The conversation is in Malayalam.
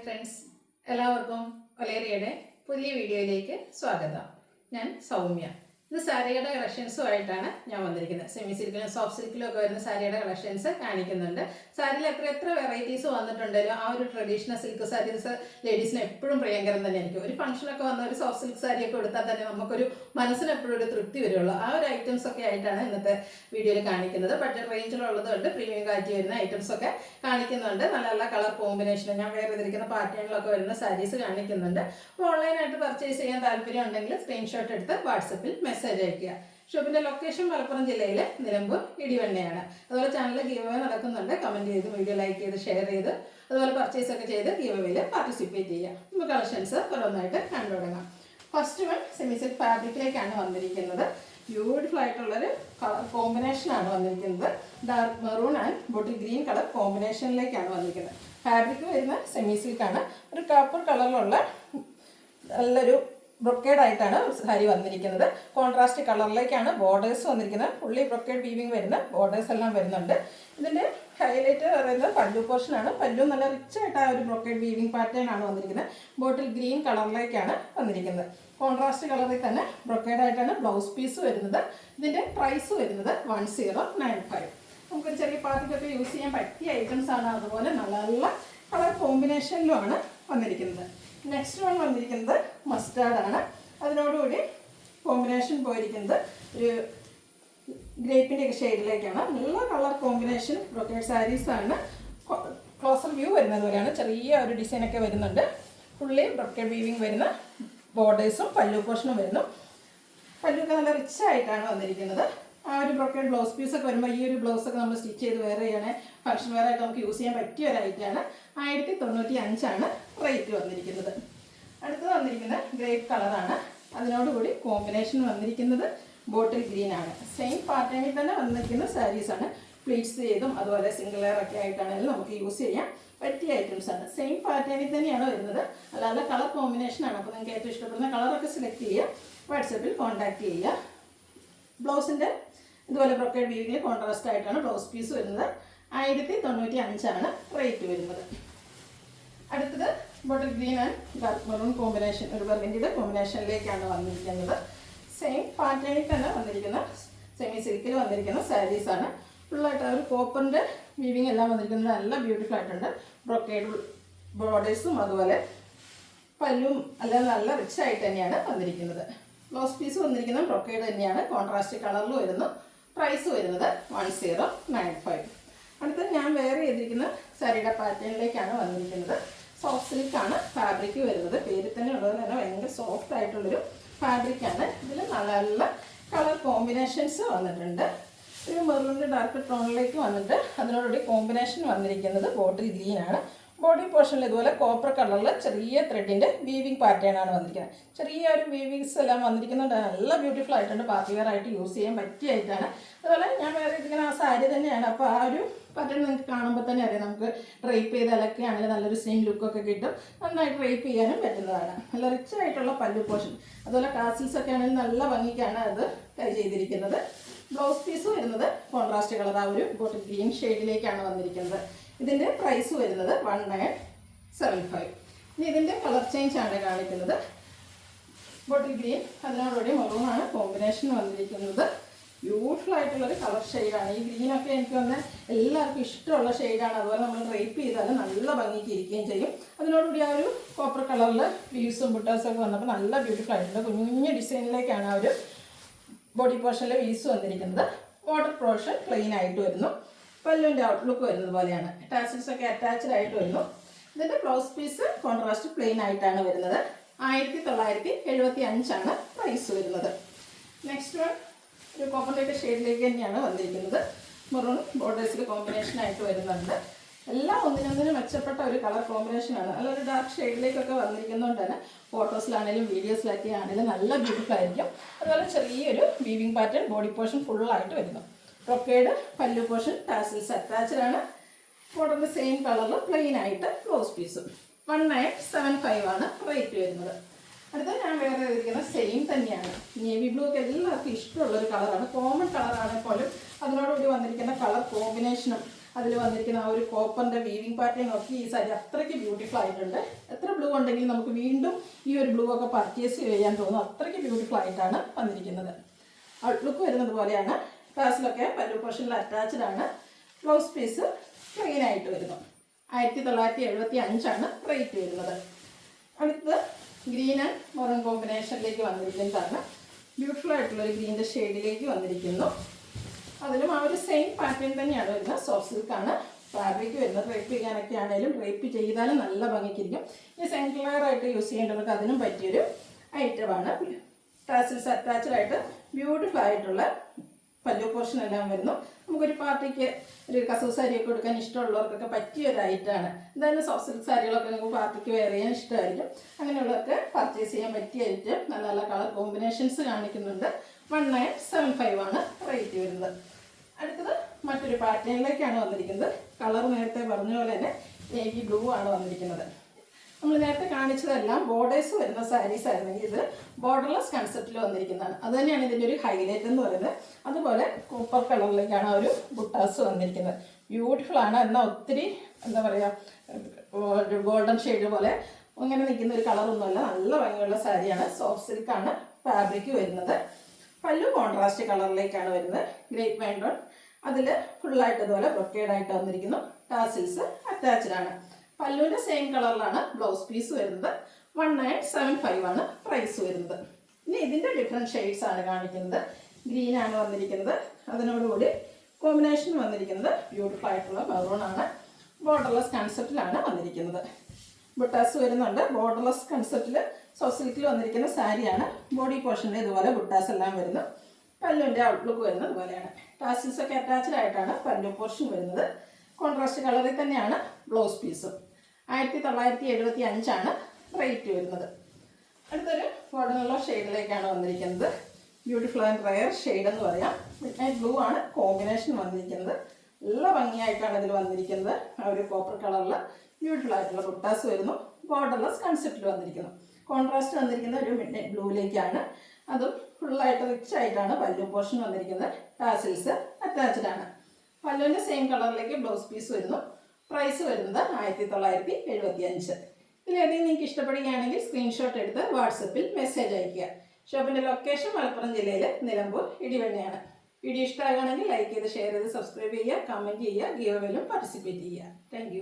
ഫ്രണ്ട്സ്, എല്ലാവർക്കും ഒലേറിയയുടെ പുതിയ വീഡിയോയിലേക്ക് സ്വാഗതം. ഞാൻ സൗമ്യ. ഇത് സാരിയുടെ കളക്ഷൻസുമായിട്ടാണ് ഞാൻ വന്നിരിക്കുന്നത്. സെമി സിൽക്കിലും സോഫ്റ്റ് സിൽക്കിലും ഒക്കെ വരുന്ന സാരിയുടെ കളക്ഷൻസ് കാണിക്കുന്നുണ്ട്. സാരിയിൽ എത്ര വെറൈറ്റീസ് വന്നിട്ടുണ്ടെങ്കിലും ആ ഒരു ട്രഡീഷണൽ സിൽക്ക് സാരീസ് ലേഡീസിന് എപ്പോഴും പ്രിയങ്കരം തന്നെ ആയിരിക്കും. ഒരു ഫംഗ്ഷനൊക്കെ വന്ന ഒരു സോഫ്റ്റ് സിൽക്ക് സാരിയൊക്കെ എടുത്താൽ തന്നെ നമുക്കൊരു മനസ്സിന് എപ്പോഴും ഒരു തൃപ്തി വരുള്ളൂ. ആ ഒരു ഐറ്റംസ് ഒക്കെ ആയിട്ടാണ് ഇന്നത്തെ വീഡിയോയിൽ കാണിക്കുന്നത്. ബഡ്ജറ്റ് റേഞ്ചിലുള്ളതുകൊണ്ട് പ്രീമിയം കാറ്റി വരുന്ന ഐറ്റംസ് ഒക്കെ കാണിക്കുന്നുണ്ട്. നല്ല നല്ല കളർ കോമ്പിനേഷൻ ഞാൻ വേറെ ചെയ്തിരിക്കുന്ന പാറ്റേണിലൊക്കെ വരുന്ന സാരീസ് കാണിക്കുന്നുണ്ട്. അപ്പോൾ ഓൺലൈനായിട്ട് പർച്ചേസ് ചെയ്യാൻ താല്പര്യം ഉണ്ടെങ്കിൽ സ്ക്രീൻഷോട്ട് എടുത്ത് വാട്സപ്പിൽ മെസ്സേജ് അയക്കുക. ഷോപ്പിന്റെ ലൊക്കേഷൻ മലപ്പുറം ജില്ലയിലെ നിലമ്പൂർ ഇടിവണ്ണയാണ്. അതുപോലെ ചാനലിൽ ഗീവ് അവേ നടക്കുന്നുണ്ട്. കമന്റ് ചെയ്ത് വീഡിയോ ലൈക്ക് ചെയ്ത് ഷെയർ ചെയ്ത് അതുപോലെ പർച്ചേസ് ഒക്കെ ചെയ്ത് ഗീവ് അവേയിൽ പാർട്ടിസിപ്പേറ്റ് ചെയ്യുക. നമുക്ക് കളക്ഷൻസ് ഓരോന്നായിട്ട് കണ്ടു തുടങ്ങാം. ഫസ്റ്റ് വൺ സെമി സിൽക്ക് ഫാബ്രിക്കിലേക്കാണ് വന്നിരിക്കുന്നത്. ബ്യൂട്ടിഫുൾ ആയിട്ടുള്ളൊരു കളർ കോമ്പിനേഷനാണ് വന്നിരിക്കുന്നത്. Dark maroon and bottle green colour കോമ്പിനേഷനിലേക്കാണ് വന്നിരിക്കുന്നത്. ഫാബ്രിക് വരുന്ന സെമി സിൽക്കാണ്. ഒരു കാപ്പർ കളറിലുള്ള നല്ലൊരു ബ്രൊക്കേഡ് ആയിട്ടാണ് സാരി വന്നിരിക്കുന്നത്. കോൺട്രാസ്റ്റ് കളറിലേക്കാണ് ബോർഡേഴ്സ് വന്നിരിക്കുന്നത്. ഫുള്ളി ബ്രൊക്കേഡ് വീവിങ് വരുന്ന ബോർഡേഴ്സ് എല്ലാം വരുന്നുണ്ട്. ഇതിൻ്റെ ഹൈലൈറ്റ് പറയുന്നത് പല്ലു പോർഷനാണ്. പല്ലു നല്ല റിച്ച് ആയിട്ട് ആ ഒരു ബ്രൊക്കേഡ് വീവിങ് പാറ്റേൺ ആണ് വന്നിരിക്കുന്നത്. ബോട്ടിൽ ഗ്രീൻ കളറിലേക്കാണ് വന്നിരിക്കുന്നത്. കോൺട്രാസ്റ്റ് കളറിൽ തന്നെ ബ്രൊക്കേഡ് ആയിട്ടാണ് ബ്ലൗസ് പീസ് വരുന്നത്. ഇതിൻ്റെ പ്രൈസ് വരുന്നത് 1095. നമുക്കൊരു ചെറിയ പാർട്ടിക്കൊക്കെ യൂസ് ചെയ്യാൻ പറ്റിയ ഐറ്റംസ് ആണ്. അതുപോലെ നല്ല നല്ല കളർ കോമ്പിനേഷനിലുമാണ് വന്നിരിക്കുന്നത്. നെക്സ്റ്റ് വൺ വന്നിരിക്കുന്നത് മസ്റ്റാർഡ് ആണ്. അതിനോടുകൂടി കോമ്പിനേഷൻ പോയിരിക്കുന്നത് ഒരു ഗ്രേപ്പിൻ്റെ ഒക്കെ ഷെയ്ഡിലേക്കാണ്. നല്ല കളർ കോമ്പിനേഷൻ ബ്രൊക്കേഡ് സാരീസ് ആണ്. ക്ലോസർ വ്യൂ വരുന്നത് പോലെയാണ്. ചെറിയ ഒരു ഡിസൈനൊക്കെ വരുന്നുണ്ട്. ഫുള്ളി ബ്രൊക്കേഡ് വീവിങ് വരുന്ന ബോർഡേഴ്സും പല്ലു പോർഷനും വരുന്നു. പല്ലുക്കെ നല്ല റിച്ച് ആയിട്ടാണ് വന്നിരിക്കുന്നത്. ആ ഒരു ബ്രൊക്കേഡ് ബ്ലൗസ് പീസൊക്കെ വരുമ്പോൾ ഈ ഒരു ബ്ലൗസൊക്കെ നമ്മൾ സ്റ്റിച്ച് ചെയ്ത് വേറെ ചെയ്യണേ ഫംഗ്ഷൻ വെയർ ആയിട്ട് നമുക്ക് യൂസ് ചെയ്യാൻ പറ്റിയ ഒരു ഐറ്റമാണ്. 1095 റേറ്റ് വന്നിരിക്കുന്നത്. അടുത്തത് വന്നിരിക്കുന്നത് ഗ്രേപ്പ് കളറാണ്. അതിനോടുകൂടി കോമ്പിനേഷൻ വന്നിരിക്കുന്നത് ബോട്ടിൽ ഗ്രീൻ ആണ്. സെയിം പാറ്റേണിൽ തന്നെ വന്നിരിക്കുന്ന സാരീസാണ്. പ്ലീറ്റ്സ് ചെയ്തും അതുപോലെ സിംഗിൾ ലെയർ ഒക്കെ ആയിട്ടാണെങ്കിലും നമുക്ക് യൂസ് ചെയ്യാൻ പറ്റിയ ഐറ്റംസ് ആണ്. സെയിം പാറ്റേണിൽ തന്നെയാണ് വരുന്നത്. അല്ലാതെ കളർ കോമ്പിനേഷനാണ്. അപ്പോൾ നിങ്ങൾക്ക് ഏറ്റവും ഇഷ്ടപ്പെടുന്ന കളറൊക്കെ സെലക്ട് ചെയ്യുക. വാട്സപ്പിൽ കോൺടാക്ട് ചെയ്യുക. ബ്ലൗസിൻ്റെ ഇതുപോലെ ബ്രൊക്കേഡ് വീവിങ്ങിൽ കോൺട്രാസ്റ്റ് ആയിട്ടാണ് ബ്ലൗസ് പീസ് വരുന്നത്. 1095 റേറ്റ് വരുന്നത്. അടുത്തത് bottle green and dark maroon combination, ഒരു ബർഗൻഡിയുടെ കോമ്പിനേഷനിലേക്കാണ് വന്നിരിക്കുന്നത്. സെയിം പാറ്റേണിൽ തന്നെ വന്നിരിക്കുന്ന സെമി സിൽക്കിൽ വന്നിരിക്കുന്ന സാരീസാണ്. ഫുള്ളായിട്ട് ഒരു കോപ്പറിൻ്റെ വീവിങ് എല്ലാം വന്നിരിക്കുന്നത് നല്ല ബ്യൂട്ടിഫുൾ ആയിട്ടുണ്ട്. ബ്രൊക്കേഡ് ബോർഡേഴ്സും അതുപോലെ പല്ലും എല്ലാം നല്ല റിച്ച് ആയിട്ട് തന്നെയാണ് വന്നിരിക്കുന്നത്. ബ്ലൗസ് പീസ് വന്നിരിക്കുന്നത് ബ്രൊക്കേഡ് തന്നെയാണ്. കോൺട്രാസ്റ്റ് കളറിൽ വരുന്നു. പ്രൈസ് വരുന്നത് 1095. അടുത്ത ഞാൻ വെയർ ചെയ്തിരിക്കുന്ന സാരിയുടെ പാറ്റേണിലേക്കാണ് വന്നിരിക്കുന്നത്. സോഫ്റ്റ് സിൽക്കാണ് ഫാബ്രിക് വരുന്നത്. പേരിൽ തന്നെ ഉള്ളത് തന്നെ ഭയങ്കര സോഫ്റ്റ് ആയിട്ടുള്ളൊരു ഫാബ്രിക്കാണ്. ഇതിൽ നല്ല നല്ല കളർ കോമ്പിനേഷൻസ് വന്നിട്ടുണ്ട്. ഒരു മെറൂണിൻ്റെ ഡാർക്ക് ടോണിലേക്ക് വന്നിട്ട് അതിനോടുകൂടി കോമ്പിനേഷൻ വന്നിരിക്കുന്നത് ബോട്ടിൽ ഗ്രീൻ ആണ്. ബോഡി പോർഷനിൽ ഇതുപോലെ കോപ്പർ കളറിൽ ചെറിയ ത്രെഡിൻ്റെ വീവിങ് പാറ്റേൺ ആണ് വന്നിരിക്കുന്നത്. ചെറിയ ഒരു വീവിങ്സ് എല്ലാം വന്നിരിക്കുന്നുണ്ട്. നല്ല ബ്യൂട്ടിഫുൾ ആയിട്ടുണ്ട്. പാർട്ടി വെയർ ആയിട്ട് യൂസ് ചെയ്യാൻ പറ്റിയായിട്ടാണ്. അതുപോലെ ഞാൻ വേറെ ഇരിക്കുന്ന ആ സാരി തന്നെയാണ്. അപ്പോൾ ആ ഒരു പാറ്റേൺ നിങ്ങൾക്ക് കാണുമ്പോൾ തന്നെ അറിയാം. നമുക്ക് ഡ്രൈപ്പ് ചെയ്താലൊക്കെ ആണെങ്കിൽ നല്ലൊരു സെയിം ലുക്കൊക്കെ കിട്ടും. നന്നായിട്ട് ഡ്രൈപ്പ് ചെയ്യാനും പറ്റുന്നതാണ്. നല്ല റിച്ച് ആയിട്ടുള്ള പല്ലു പോർഷൻ, അതുപോലെ ടാസിൽസ് ഒക്കെ ആണെങ്കിൽ നല്ല ഭംഗിക്കാണ് അത് ട്രൈ ചെയ്തിരിക്കുന്നത്. ബ്ലൗസ് പീസ് വരുന്നത് കോൺട്രാസ്റ്റ് കളർ ആ ഒരു ബോട്ടിൽ ഗ്രീൻ ഷെയ്ഡിലേക്കാണ് വന്നിരിക്കുന്നത്. ഇതിൻ്റെ പ്രൈസ് വരുന്നത് 1975. ഇനി ഇതിൻ്റെ കളർ ചേഞ്ച് ആണ് കാണിക്കുന്നത്. ബോട്ടിൽ ഗ്രീൻ അതിനോടുകൂടി മെറൂണാണ് കോമ്പിനേഷൻ വന്നിരിക്കുന്നത്. ബ്യൂട്ടിഫുൾ ആയിട്ടുള്ളൊരു കളർ ഷെയ്ഡാണ്. ഈ ഗ്രീനൊക്കെ എനിക്ക് വന്ന് എല്ലാവർക്കും ഇഷ്ടമുള്ള ഷെയ്ഡാണ്. അതുപോലെ നമ്മൾ ഡ്രൈപ്പ് ചെയ്താൽ നല്ല ഭംഗിക്ക് ഇരിക്കുകയും ചെയ്യും. അതിനോടുകൂടി ആ ഒരു കോപ്പർ കളറിൽ വീവ്സും ബുട്ടാസും ഒക്കെ വന്നപ്പോൾ നല്ല ബ്യൂട്ടിഫുൾ ആയിട്ടുണ്ട്. കുഞ്ഞു ഡിസൈനിലേക്കാണ് ആ ഒരു ബോഡി പോർഷനിലെ വീസ് വന്നിരിക്കുന്നത്. ബോർഡർ പോർഷൻ പ്ലെയിൻ ആയിട്ട് വരുന്നു. പല്ലുവിൻ്റെ ഔട്ട്ലുക്ക് വരുന്നത് പോലെയാണ്. ടാസിൽസ് ഒക്കെ അറ്റാച്ച്ഡ് ആയിട്ട് വരുന്നു. ഇതിൻ്റെ ബ്ലൗസ് പീസ് കോൺട്രാസ്റ്റ് പ്ലെയിൻ ആയിട്ടാണ് വരുന്നത്. 1975 പ്രൈസ് വരുന്നത്. നെക്സ്റ്റ് വൺ ഒരു കോപ്പറിൻ്റെ ഷെയ്ഡിലേക്ക് തന്നെയാണ് വന്നിരിക്കുന്നത്. മെറൂൺ ബോർഡേഴ്സിൽ കോമ്പിനേഷനായിട്ട് വരുന്നുണ്ട്. എല്ലാം ഒന്നിനൊന്നിനും മെച്ചപ്പെട്ട ഒരു കളർ കോമ്പിനേഷനാണ്. നല്ലൊരു ഡാർക്ക് ഷെയ്ഡിലേക്കൊക്കെ വന്നിരിക്കുന്നതുകൊണ്ട് തന്നെ ഫോട്ടോസിലാണെങ്കിലും വീഡിയോസിലൊക്കെ ആണെങ്കിലും നല്ല ബ്യൂട്ടിഫുൾ ആയിരിക്കും. അതുപോലെ ചെറിയൊരു വീവിങ് പാറ്റേൺ ബോഡി പോർഷൻ ഫുള്ളായിട്ട് വരുന്നു. ബ്രൊക്കേഡ് പല്ലു പോർഷൻ ടാസിൽസ് അറ്റാച്ച്ഡ് ആണ്. ബോർഡറിൻ്റെ സെയിം കളറിൽ പ്ലെയിൻ ആയിട്ട് ബ്ലൗസ് പീസും. 1975 റേറ്റ് വരുന്നത്. അടുത്ത ഞാൻ വേറെ ചെയ്തിരിക്കുന്ന സെയിം തന്നെയാണ്. നേവി ബ്ലൂ ഒക്കെ എല്ലാവർക്കും ഇഷ്ടമുള്ളൊരു കളറാണ്. കോമൺ കളറാണെങ്കിൽ പോലും അതിനോടുകൂടി വന്നിരിക്കുന്ന കളർ കോമ്പിനേഷനും അതിൽ വന്നിരിക്കുന്ന ആ ഒരു കോപ്പറിൻ്റെ വീവിങ് പാറ്റേൺ ഒക്കെ ഈ സാരി അത്രയ്ക്ക് ബ്യൂട്ടിഫുൾ ആയിട്ടുണ്ട്. എത്ര ബ്ലൂ ഉണ്ടെങ്കിലും നമുക്ക് വീണ്ടും ഈ ഒരു ബ്ലൂ ഒക്കെ പർച്ചേസ് ചെയ്യാൻ തോന്നും. അത്രയ്ക്ക് ബ്യൂട്ടിഫുൾ ആയിട്ടാണ് വന്നിരിക്കുന്നത്. ഔട്ട്ലുക്ക് വരുന്നത് പോലെയാണ്. ടാസിലൊക്കെ പല്ലു പോർഷനിൽ അറ്റാച്ച്ഡ് ആണ്. ബ്ലൗസ് പീസ് പ്ലെയിൻ ആയിട്ട് വരുന്നു. 1975 റേറ്റ് വരുന്നത്. അടുത്ത് ഗ്രീൻ ആൻഡ് മെറൂൺ കോമ്പിനേഷനിലേക്ക് വന്നിരിക്കുന്നതാണ്. ബ്യൂട്ടിഫുൾ ആയിട്ടുള്ളൊരു ഗ്രീൻ്റെ ഷെയ്ഡിലേക്ക് വന്നിരിക്കുന്നു. അതിലും ആ ഒരു സെയിം പാറ്റേൺ തന്നെയാണ് വരുന്നത്. സോഫ്റ്റ് സിൽക്കാണ് ഫാബ്രിക് വരുന്നത്. ഡ്രൈപ്പ് ചെയ്യാനൊക്കെ ആണെങ്കിലും ഡ്രൈപ്പ് ചെയ്താലും നല്ല ഭംഗിക്കിരിക്കും. ഈ സെൻട്രൽ ലെയർ ആയിട്ട് യൂസ് ചെയ്യേണ്ടവർക്ക് അതിനും പറ്റിയൊരു ഐറ്റമാണ്. ടാസിൽസ് അറ്റാച്ച്ഡ് ആയിട്ട് ബ്യൂട്ടിഫുൾ ആയിട്ടുള്ള പല്ലു പോർഷൻ എല്ലാം വരുന്നു. നമുക്കൊരു പാർട്ടിക്ക് ഒരു കസവ് സാരിയൊക്കെ കൊടുക്കാൻ ഇഷ്ടമുള്ളവർക്കൊക്കെ പറ്റിയ ഒരു ഐറ്റമാണ്. എന്തായാലും സോഫ്റ്റ് സിൽക്ക് സാരികളൊക്കെ നിങ്ങൾക്ക് പാർട്ടിക്ക് വെയർ ചെയ്യാൻ ഇഷ്ടമായിരിക്കും. അങ്ങനെയുള്ളവർക്ക് പർച്ചേസ് ചെയ്യാൻ പറ്റിയ ഐറ്റം. നല്ല നല്ല കളർ കോമ്പിനേഷൻസ് കാണിക്കുന്നുണ്ട്. 1975 റേറ്റ് വരുന്നത്. അടുത്തത് മറ്റൊരു പാറ്റേണിലേക്കാണ് വന്നിരിക്കുന്നത്. കളർ നേരത്തെ പറഞ്ഞ പോലെ തന്നെ നേവി ബ്ലൂ ആണ് വന്നിരിക്കുന്നത്. നമ്മൾ നേരത്തെ കാണിച്ചതെല്ലാം ബോർഡേഴ്സ് വരുന്ന സാരീസ് ആയിരുന്നെങ്കിൽ ഇത് ബോർഡർലെസ് കൺസെപ്റ്റിൽ വന്നിരിക്കുന്നതാണ്. അത് തന്നെയാണ് ഇതിൻ്റെ ഒരു ഹൈലൈറ്റ് എന്ന് പറയുന്നത്. അതുപോലെ കോപ്പർ കളറിലേക്കാണ് ഒരു ബുട്ടാസ് വന്നിരിക്കുന്നത്. ബ്യൂട്ടിഫുൾ ആണ്. എന്നാൽ ഒത്തിരി എന്താ പറയുക ഗോൾഡൻ ഷെയ്ഡ് പോലെ അങ്ങനെ നിൽക്കുന്ന ഒരു കളറൊന്നുമല്ല. നല്ല ഭംഗിയുള്ള സാരിയാണ്. സോഫ്റ്റ് സിൽക്കാണ് ഫാബ്രിക് വരുന്നത്. പല്ലു കോൺട്രാസ്റ്റ് കളറിലേക്കാണ് വരുന്നത്. ഗ്രേപ്പ് വൈൻഡോൺ അതിൽ ഫുള്ളായിട്ട് ഇതുപോലെ ബ്രൊക്കേഡായിട്ട് വന്നിരിക്കുന്നു. ടാസിൽസ് അറ്റാച്ച്ഡ് ആണ്. പല്ലുവിൻ്റെ സെയിം കളറിലാണ് ബ്ലൗസ് പീസ് വരുന്നത്. 1975 പ്രൈസ് വരുന്നത്. ഇനി ഇതിൻ്റെ ഡിഫറെൻറ്റ് ഷെയ്ഡ്സ് ആണ് കാണിക്കുന്നത്. ഗ്രീൻ ആണ് വന്നിരിക്കുന്നത്. അതിനോടുകൂടി കോമ്പിനേഷൻ വന്നിരിക്കുന്നത് ബ്യൂട്ടിഫുൾ ആയിട്ടുള്ള മെറൂൺ ആണ്. ബോർഡർലെസ് കൺസെപ്റ്റിലാണ് വന്നിരിക്കുന്നത്. ബുട്ടാസ് വരുന്നുണ്ട്. ബോർഡർലെസ് കൺസെപ്റ്റിൽ സോഫ്റ്റ് സിൽക്കിൽ വന്നിരിക്കുന്ന സാരിയാണ്. ബോഡി പോർഷനിൽ ഇതുപോലെ ബുട്ടാസ് എല്ലാം വരുന്നു. പല്ലുവിൻ്റെ ഔട്ട്ലുക്ക് വരുന്നത് ഇതുപോലെയാണ്. ടാസിൽസ് ഒക്കെ അറ്റാച്ച്ഡ് ആയിട്ടാണ് പല്ലു പോർഷൻ വരുന്നത്. കോൺട്രാസ്റ്റ് കളറിൽ തന്നെയാണ് ബ്ലൗസ് പീസും. 1975 റേറ്റ് വരുന്നത്. അടുത്തൊരു ഗോൾഡൻ യെല്ലോ ഷെയ്ഡിലേക്കാണ് വന്നിരിക്കുന്നത്. ബ്യൂട്ടിഫുൾ ആൻഡ് റെയർ ഷെയ്ഡ് എന്ന് പറയാം. മിഡ് നൈറ്റ് ബ്ലൂ ആണ് കോമ്പിനേഷൻ വന്നിരിക്കുന്നത്. നല്ല ഭംഗിയായിട്ടാണ് ഇതിൽ വന്നിരിക്കുന്നത്. ആ ഒരു കോപ്പർ കളറിൽ ബ്യൂട്ടിഫുൾ ആയിട്ടുള്ള ബുട്ടാസ് വരുന്നു. ബോർഡർലെസ് കൺസെപ്റ്റിൽ വന്നിരിക്കുന്നു. കോൺട്രാസ്റ്റ് വന്നിരിക്കുന്ന ഒരു മിഡ് നൈറ്റ് ബ്ലൂയിലേക്കാണ്. അതും ഫുള്ളായിട്ട് റിച്ച് ആയിട്ടാണ് പല്ലു പോർഷൻ വന്നിരിക്കുന്നത്. ടാസിൽസ് അറ്റാച്ച്ഡ് ആണ്. പല്ലുവിൻ്റെ സെയിം കളറിലേക്ക് ബ്ലൗസ് പീസ് വരുന്നു. പ്രൈസ് വരുന്നത് 1975. ഇതിലേതെങ്കിലും നിങ്ങൾക്ക് ഇഷ്ടപ്പെടുകയാണെങ്കിൽ സ്ക്രീൻഷോട്ട് എടുത്ത് വാട്സപ്പിൽ മെസ്സേജ് അയയ്ക്കുക. ഷോപ്പിൻ്റെ ലൊക്കേഷൻ മലപ്പുറം ജില്ലയിലെ നിലമ്പൂർ ഇടിവണ്ണയാണ്. വീഡിയോ ഇഷ്ടമാകുകയാണെങ്കിൽ ലൈക്ക് ചെയ്ത് ഷെയർ ചെയ്ത് സബ്സ്ക്രൈബ് ചെയ്യുക, കമൻറ്റ് ചെയ്യുക, ഗീവ് അവേയിലും പാർട്ടിസിപ്പേറ്റ് ചെയ്യുക. താങ്ക്